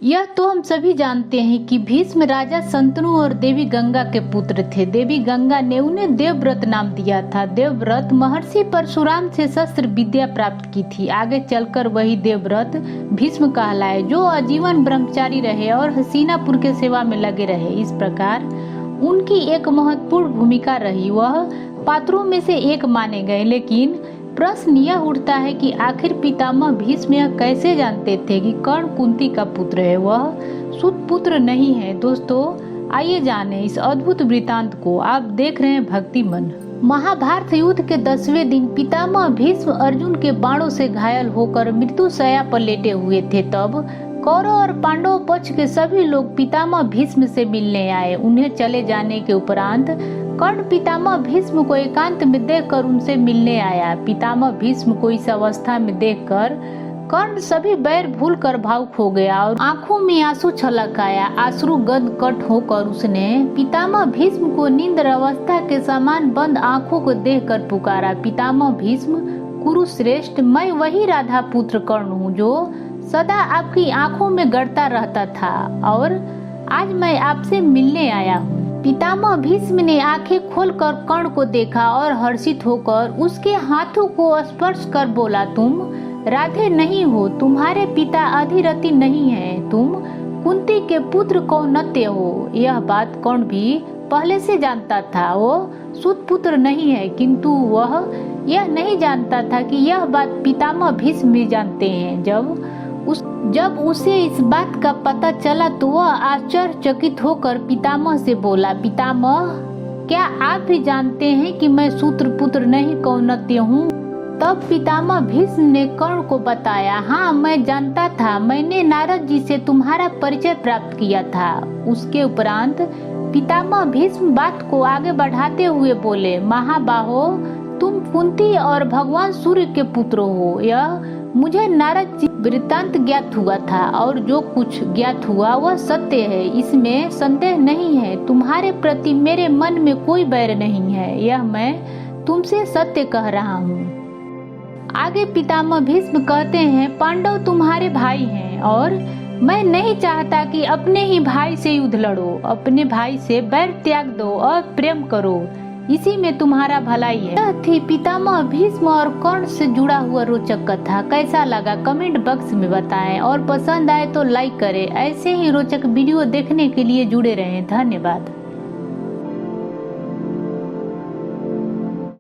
यह तो हम सभी जानते हैं कि भीष्म राजा शंतनु और देवी गंगा के पुत्र थे। देवी गंगा ने उन्हें देवव्रत नाम दिया था। देवव्रत महर्षि परशुराम से शस्त्र विद्या प्राप्त की थी। आगे चलकर वही देवव्रत भीष्म कहलाए, जो आजीवन ब्रह्मचारी रहे और हस्तिनापुर के सेवा में लगे रहे। इस प्रकार उनकी एक महत्वपूर्ण भूमिका रही, वह पात्रों में से एक माने गए। लेकिन प्रश्न यह उठता है कि आखिर पितामह भीष्म यह कैसे जानते थे कि कर्ण कुंती का पुत्र है, वह सुत पुत्र नहीं है। दोस्तों, आइए जाने इस अद्भुत वृतांत को। आप देख रहे हैं भक्ति मन। महाभारत युद्ध के 10वें दिन पितामह भीष्म अर्जुन के बाणों से घायल होकर मृत्यु शैया पर लेटे हुए थे। तब कौरव और पांडव पक्ष के सभी लोग पितामह भीष्म से मिलने आए। उन्हें चले जाने के उपरांत कर्ण पितामह भीष्म को एकांत में देखकर उनसे मिलने आया। पितामह भीष्म को इस अवस्था में देखकर कर्ण सभी बैर भूलकर भावुक हो गया और आंखों में आंसू छलक आया। आंसू गद कट होकर उसने पितामह भीष्म को नींद अवस्था के समान बंद आंखों को देखकर पुकारा, पितामह भीष्म कुरुश्रेष्ठ, मैं वही राधा पुत्र कर्ण हूँ जो सदा आपकी आंखों में गड़ता रहता था और आज मैं आपसे मिलने आया हूँ। पितामह भीष्म ने आंखें खोलकर कर्ण को देखा और हर्षित होकर उसके हाथों को स्पर्श कर बोला, तुम राधे नहीं हो, तुम्हारे पिता अधिरथि नहीं है, तुम कुंती के पुत्र कौनत्य हो। यह बात कर्ण भी पहले से जानता था। वो सुत पुत्र नहीं है, किंतु वह यह नहीं जानता था कि यह बात पितामह भीष्म भी जानते हैं। जब उसे इस बात का पता चला तो वह आश्चर्यचकित होकर पितामह से बोला, पितामह, क्या आप भी जानते हैं कि मैं सूत्र पुत्र नहीं कौनत्य हूँ? तब पितामह भीष्म ने कर्ण को बताया, हाँ मैं जानता था, मैंने नारद जी से तुम्हारा परिचय प्राप्त किया था। उसके उपरांत पितामह भीष्म बात को आगे बढ़ाते हुए बोले, महाबाहो, तुम कुंती और भगवान सूर्य के पुत्र हो। यह मुझे नारद जी वृत्तांत ज्ञात हुआ था और जो कुछ ज्ञात हुआ वह सत्य है, इसमें संदेह नहीं है। तुम्हारे प्रति मेरे मन में कोई बैर नहीं है, यह मैं तुमसे सत्य कह रहा हूँ। आगे पितामह भीष्म कहते हैं, पांडव तुम्हारे भाई हैं और मैं नहीं चाहता कि अपने ही भाई से युद्ध लड़ो। अपने भाई से बैर त्याग दो और प्रेम करो, इसी में तुम्हारा भलाई है। यह थी पितामह भीष्म और कर्ण से जुड़ा हुआ रोचक कथा। कैसा लगा कमेंट बॉक्स में बताएं और पसंद आए तो लाइक करें। ऐसे ही रोचक वीडियो देखने के लिए जुड़े रहें। धन्यवाद।